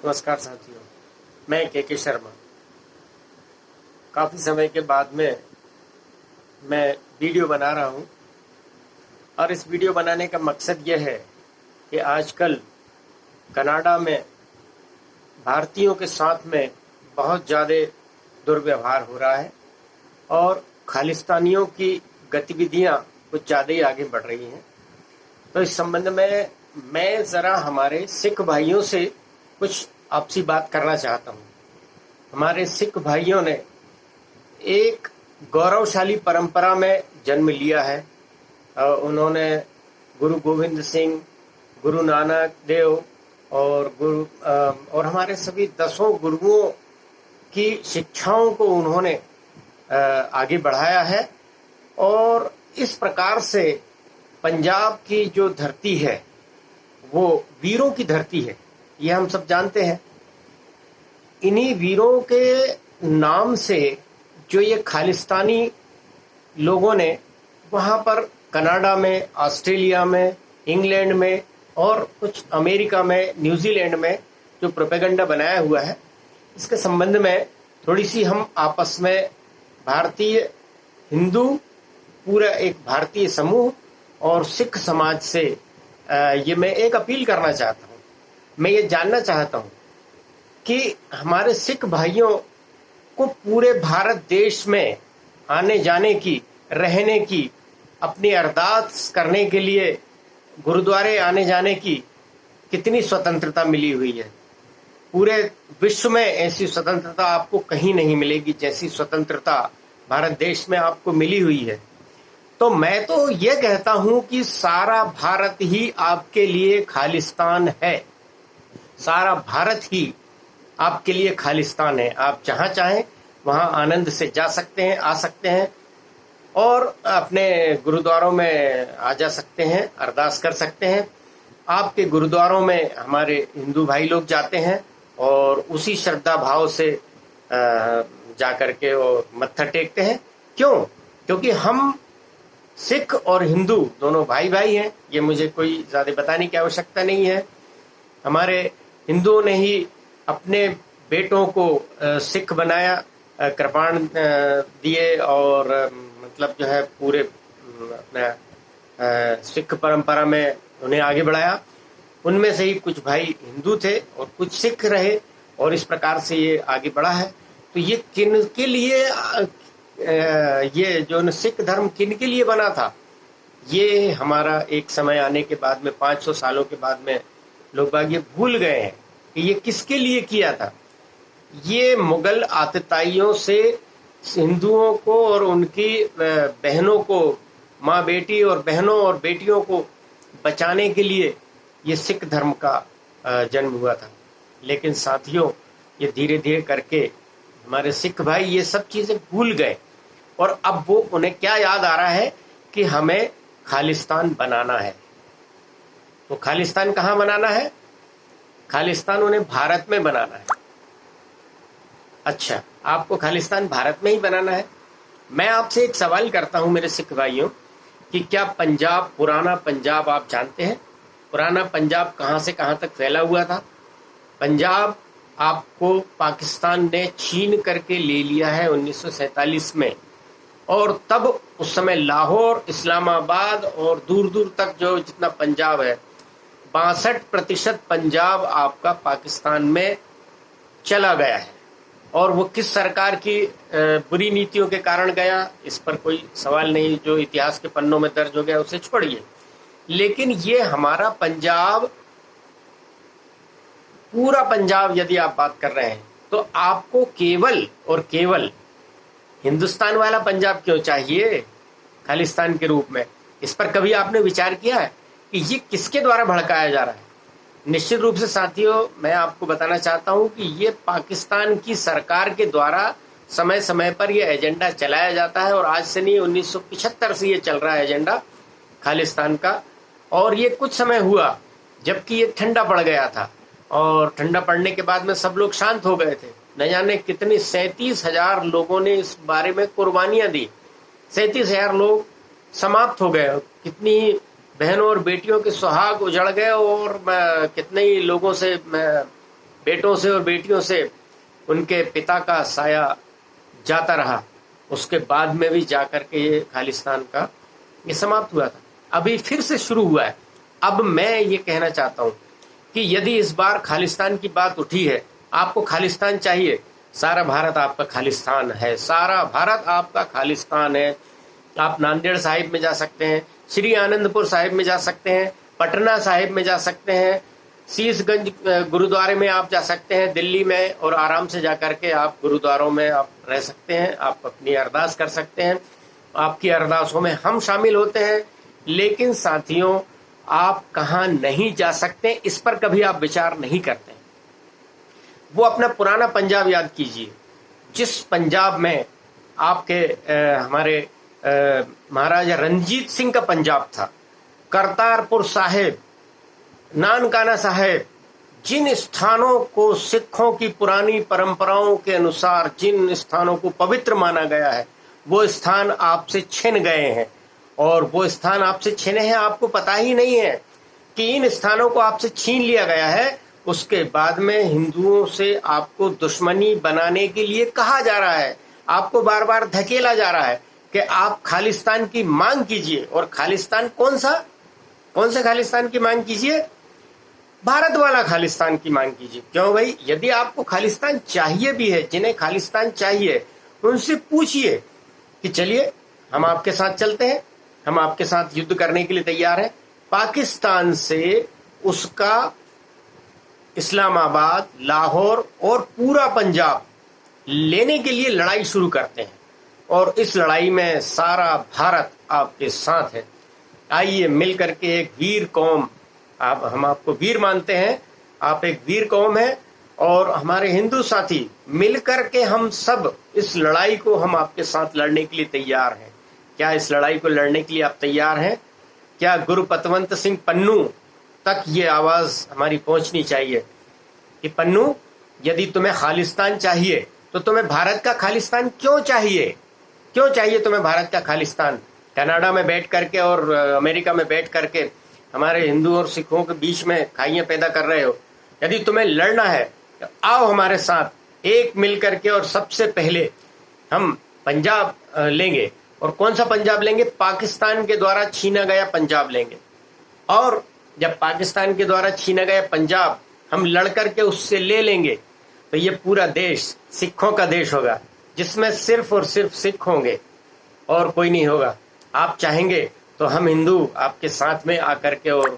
नमस्कार साथियों, मैं के शर्मा। काफ़ी समय के बाद में मैं वीडियो बना रहा हूं और इस वीडियो बनाने का मकसद यह है कि आजकल कनाडा में भारतीयों के साथ में बहुत ज़्यादा दुर्व्यवहार हो रहा है और खालिस्तानियों की गतिविधियां कुछ ज़्यादा ही आगे बढ़ रही हैं। तो इस संबंध में मैं ज़रा हमारे सिख भाइयों से कुछ आपसी बात करना चाहता हूँ। हमारे सिख भाइयों ने एक गौरवशाली परंपरा में जन्म लिया है। उन्होंने गुरु गोविंद सिंह, गुरु नानक देव और हमारे सभी 10 गुरुओं की शिक्षाओं को उन्होंने आगे बढ़ाया है और इस प्रकार से पंजाब की जो धरती है वो वीरों की धरती है, ये हम सब जानते हैं। इन्हीं वीरों के नाम से जो ये खालिस्तानी लोगों ने वहाँ पर कनाडा में, ऑस्ट्रेलिया में, इंग्लैंड में और कुछ अमेरिका में, न्यूजीलैंड में जो प्रोपेगेंडा बनाया हुआ है, इसके संबंध में थोड़ी सी हम आपस में भारतीय हिंदू, पूरा एक भारतीय समूह और सिख समाज से ये मैं एक अपील करना चाहता हूँ। मैं ये जानना चाहता हूँ कि हमारे सिख भाइयों को पूरे भारत देश में आने जाने की, रहने की, अपनी अरदास करने के लिए गुरुद्वारे आने जाने की कितनी स्वतंत्रता मिली हुई है। पूरे विश्व में ऐसी स्वतंत्रता आपको कहीं नहीं मिलेगी जैसी स्वतंत्रता भारत देश में आपको मिली हुई है। तो मैं तो ये कहता हूं कि सारा भारत ही आपके लिए खालिस्तान है। सारा भारत ही आपके लिए खालिस्तान है। आप जहां चाहें वहां आनंद से जा सकते हैं, आ सकते हैं और अपने गुरुद्वारों में आ जा सकते हैं, अरदास कर सकते हैं। आपके गुरुद्वारों में हमारे हिंदू भाई लोग जाते हैं और उसी श्रद्धा भाव से जा करके वो मत्था टेकते हैं। क्यों? क्योंकि हम सिख और हिंदू दोनों भाई भाई हैं। ये मुझे कोई ज़्यादा बताने की आवश्यकता नहीं है। हमारे हिंदुओं ने ही अपने बेटों को सिख बनाया, कृपाण दिए और मतलब जो है पूरे अपना सिख परंपरा में उन्हें आगे बढ़ाया। उनमें से ही कुछ भाई हिंदू थे और कुछ सिख रहे और इस प्रकार से ये आगे बढ़ा है। तो ये किन के लिए, ये जो सिख धर्म किन के लिए बना था, ये हमारा एक समय आने के बाद में 500 सालों के बाद में लोग बाग ये भूल गए हैं कि ये किसके लिए किया था। ये मुगल आतताइयों से हिंदुओं को और उनकी बहनों को, माँ बेटी और बहनों और बेटियों को बचाने के लिए ये सिख धर्म का जन्म हुआ था। लेकिन साथियों, ये धीरे धीरे करके हमारे सिख भाई ये सब चीज़ें भूल गए और अब वो उन्हें क्या याद आ रहा है कि हमें खालिस्तान बनाना है। तो खालिस्तान कहाँ बनाना है? खालिस्तान उन्हें भारत में बनाना है। अच्छा, आपको खालिस्तान भारत में ही बनाना है। मैं आपसे एक सवाल करता हूं मेरे सिख भाइयों कि क्या पंजाब, पुराना पंजाब आप जानते हैं? पुराना पंजाब कहाँ से कहाँ तक फैला हुआ था? पंजाब आपको पाकिस्तान ने छीन करके ले लिया है 1947 में और तब उस समय लाहौर, इस्लामाबाद और दूर दूर तक जो जितना पंजाब है, 62% पंजाब आपका पाकिस्तान में चला गया है। और वो किस सरकार की बुरी नीतियों के कारण गया, इस पर कोई सवाल नहीं, जो इतिहास के पन्नों में दर्ज हो गया उसे छोड़िए। लेकिन ये हमारा पंजाब, पूरा पंजाब यदि आप बात कर रहे हैं तो आपको केवल और केवल हिंदुस्तान वाला पंजाब क्यों चाहिए खालिस्तान के रूप में? इस पर कभी आपने विचार किया है कि ये किसके द्वारा भड़काया जा रहा है? निश्चित रूप से साथियों, मैं आपको बताना चाहता हूं कि ये पाकिस्तान की सरकार के द्वारा समय समय पर ये एजेंडा चलाया जाता है और आज से नहीं, 1975 से ये चल रहा है एजेंडा खालिस्तान का। और ये कुछ समय हुआ जबकि ये ठंडा पड़ गया था और ठंडा पड़ने के बाद में सब लोग शांत हो गए थे। न जाने कितनी 37,000 लोगों ने इस बारे में कुर्बानियां दी। 37,000 लोग समाप्त हो गए। कितनी बहनों और बेटियों के सुहाग उजड़ गए और कितने ही लोगों से बेटों से और बेटियों से उनके पिता का साया जाता रहा, उसके बाद में भी जाकर के ये खालिस्तान का ये समाप्त हुआ था। अभी फिर से शुरू हुआ है। अब मैं ये कहना चाहता हूँ कि यदि इस बार खालिस्तान की बात उठी है, आपको खालिस्तान चाहिए, सारा भारत आपका खालिस्तान है, सारा भारत आपका खालिस्तान है। आप नांदेड़ साहिब में जा सकते हैं, श्री आनंदपुर साहिब में जा सकते हैं, पटना साहिब में जा सकते हैं, शीशगंज गुरुद्वारे में आप जा सकते हैं दिल्ली में, और आराम से जा करके आप गुरुद्वारों में आप रह सकते हैं, आप अपनी अरदास कर सकते हैं, आपकी अरदासों में हम शामिल होते हैं। लेकिन साथियों, आप कहाँ नहीं जा सकते, इस पर कभी आप विचार नहीं करते। वो अपना पुराना पंजाब याद कीजिए, जिस पंजाब में आपके हमारे महाराजा रंजीत सिंह का पंजाब था, करतारपुर साहिब, नानकाना साहिब, जिन स्थानों को सिखों की पुरानी परंपराओं के अनुसार जिन स्थानों को पवित्र माना गया है, वो स्थान आपसे छिन गए हैं। और वो स्थान आपसे छिने हैं, आपको पता ही नहीं है कि इन स्थानों को आपसे छीन लिया गया है। उसके बाद में हिंदुओं से आपको दुश्मनी बनाने के लिए कहा जा रहा है, आपको बार बार धकेला जा रहा है कि आप खालिस्तान की मांग कीजिए। और खालिस्तान कौन से खालिस्तान की मांग कीजिए? भारत वाला खालिस्तान की मांग कीजिए। क्यों भाई? यदि आपको खालिस्तान चाहिए भी है, जिन्हें खालिस्तान चाहिए उनसे पूछिए कि चलिए हम आपके साथ चलते हैं, हम आपके साथ युद्ध करने के लिए तैयार हैं। पाकिस्तान से उसका इस्लामाबाद, लाहौर और पूरा पंजाब लेने के लिए लड़ाई शुरू करते हैं, और इस लड़ाई में सारा भारत आपके साथ है। आइए मिलकर के एक वीर कौम, हम आपको वीर मानते हैं, आप एक वीर कौम है, और हमारे हिंदू साथी मिलकर के हम सब इस लड़ाई को हम आपके साथ लड़ने के लिए तैयार हैं। क्या इस लड़ाई को लड़ने के लिए आप तैयार हैं? क्या गुरु पतवंत सिंह पन्नू तक ये आवाज हमारी पहुंचनी चाहिए कि पन्नू, यदि तुम्हें खालिस्तान चाहिए तो तुम्हें भारत का खालिस्तान क्यों चाहिए? क्यों चाहिए तुम्हें भारत का खालिस्तान? कनाडा में बैठ करके और अमेरिका में बैठ करके हमारे हिंदू और सिखों के बीच में खाइयां पैदा कर रहे हो। यदि तुम्हें लड़ना है तो आओ हमारे साथ एक मिल करके, और सबसे पहले हम पंजाब लेंगे। और कौन सा पंजाब लेंगे? पाकिस्तान के द्वारा छीना गया पंजाब लेंगे। और जब पाकिस्तान के द्वारा छीना गया पंजाब हम लड़ करके उससे ले लेंगे, तो ये पूरा देश सिखों का देश होगा, जिसमें सिर्फ और सिर्फ सिख होंगे और कोई नहीं होगा। आप चाहेंगे तो हम हिंदू आपके साथ में आकर के और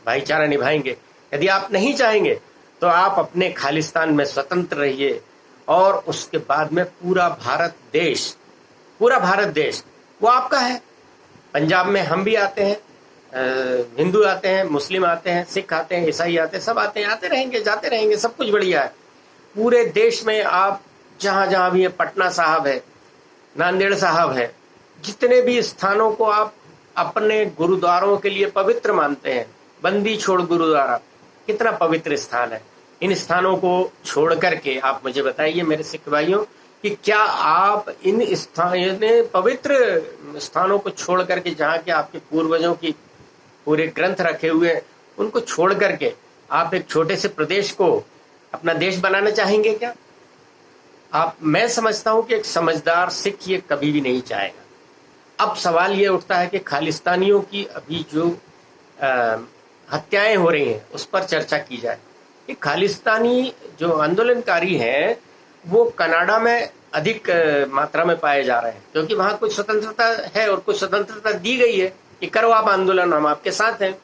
भाईचारा निभाएंगे। यदि आप नहीं चाहेंगे तो आप अपने खालिस्तान में स्वतंत्र रहिए, और उसके बाद में पूरा भारत देश वो आपका है। पंजाब में हम भी आते हैं, हिंदू आते हैं, मुस्लिम आते हैं, सिख आते हैं, ईसाई आते हैं, सब आते हैं, आते रहेंगे, जाते रहेंगे, सब कुछ बढ़िया है। पूरे देश में आप जहां जहां भी है, पटना साहब है, नांदेड़ साहब है, जितने भी स्थानों को आप अपने गुरुद्वारों के लिए पवित्र मानते हैं, बंदी छोड़ गुरुद्वारा कितना पवित्र स्थान है। इन स्थानों को छोड़ करके आप मुझे बताइए मेरे सिख भाइयों कि क्या आप इन पवित्र स्थानों को छोड़ करके, जहाँ के आपके पूर्वजों की पूरे ग्रंथ रखे हुए हैं, उनको छोड़ करके आप एक छोटे से प्रदेश को अपना देश बनाना चाहेंगे क्या? मैं समझता हूं कि एक समझदार सिख ये कभी भी नहीं चाहेगा। अब सवाल ये उठता है कि खालिस्तानियों की अभी जो हत्याएं हो रही हैं उस पर चर्चा की जाए। कि खालिस्तानी जो आंदोलनकारी हैं वो कनाडा में अधिक मात्रा में पाए जा रहे हैं, क्योंकि वहां कुछ स्वतंत्रता है और कुछ स्वतंत्रता दी गई है कि करो आप आंदोलन, हम आपके साथ हैं।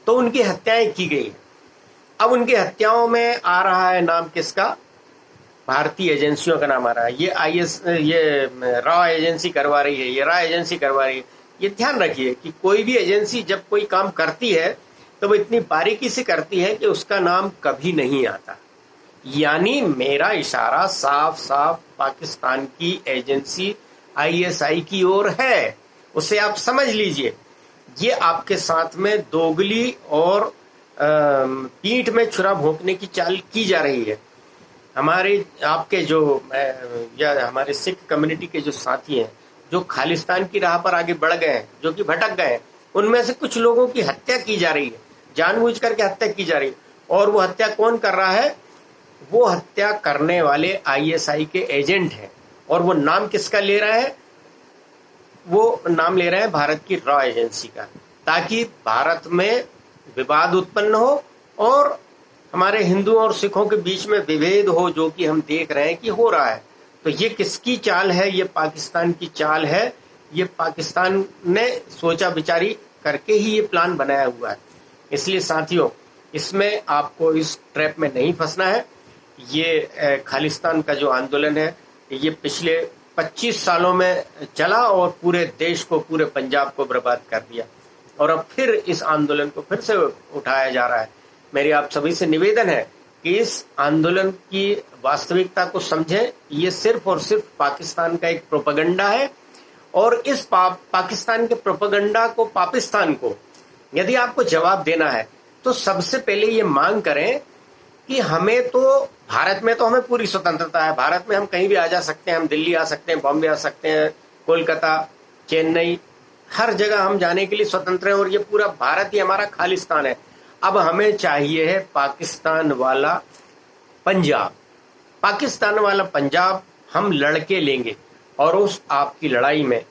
तो उनकी हत्याएं की गई। अब उनकी हत्याओं में आ रहा है नाम किसका? भारतीय एजेंसियों का नाम आ रहा है। ये रॉ एजेंसी करवा रही है, ये रॉ एजेंसी करवा रही है। ये ध्यान रखिए कि कोई भी एजेंसी जब कोई काम करती है तो वो इतनी बारीकी से करती है कि उसका नाम कभी नहीं आता। यानी मेरा इशारा साफ साफ पाकिस्तान की एजेंसी ISI की ओर है, उसे आप समझ लीजिए। ये आपके साथ में दोगली और पीठ में छुरा भोंकने की चाल की जा रही है। हमारे आपके जो या हमारे सिख कम्युनिटी के जो साथी हैं जो खालिस्तान की राह पर आगे बढ़ गए हैं, जो कि भटक गए हैं, उनमें से कुछ लोगों की हत्या की जा रही है, जानबूझ करके हत्या की जा रही है। और वो हत्या कौन कर रहा है? वो हत्या करने वाले आईएसआई के एजेंट हैं। और वो नाम किसका ले रहा है? वो नाम ले रहे हैं भारत की रॉ एजेंसी का, ताकि भारत में विवाद उत्पन्न हो और हमारे हिंदुओं और सिखों के बीच में विभेद हो, जो कि हम देख रहे हैं कि हो रहा है। तो ये किसकी चाल है? ये पाकिस्तान की चाल है। ये पाकिस्तान ने सोचा विचारी करके ही ये प्लान बनाया हुआ है। इसलिए साथियों, इसमें आपको इस ट्रैप में नहीं फंसना है। ये खालिस्तान का जो आंदोलन है, ये पिछले 25 सालों में चला और पूरे देश को, पूरे पंजाब को बर्बाद कर दिया। और अब फिर इस आंदोलन को फिर से उठाया जा रहा है। मेरी आप सभी से निवेदन है कि इस आंदोलन की वास्तविकता को समझें। ये सिर्फ और सिर्फ पाकिस्तान का एक प्रोपेगेंडा है। और इस पाकिस्तान के प्रोपेगेंडा को, पाकिस्तान को यदि आपको जवाब देना है तो सबसे पहले ये मांग करें कि हमें तो, भारत में तो हमें पूरी स्वतंत्रता है। भारत में हम कहीं भी आ जा सकते हैं, हम दिल्ली आ सकते हैं, बॉम्बे आ सकते हैं, कोलकाता, चेन्नई, हर जगह हम जाने के लिए स्वतंत्र हैं और ये पूरा भारत ही हमारा खालिस्तान है। अब हमें चाहिए है पाकिस्तान वाला पंजाब। पाकिस्तान वाला पंजाब हम लड़के लेंगे और उस आपकी लड़ाई में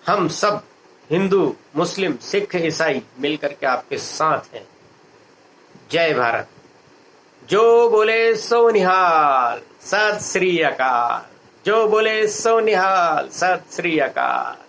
हम सब हिंदू, मुस्लिम, सिख, ईसाई मिलकर के आपके साथ हैं। जय भारत। जो बोले सो निहाल, सत श्री अकाल। जो बोले सो निहाल, सत श्री अकाल।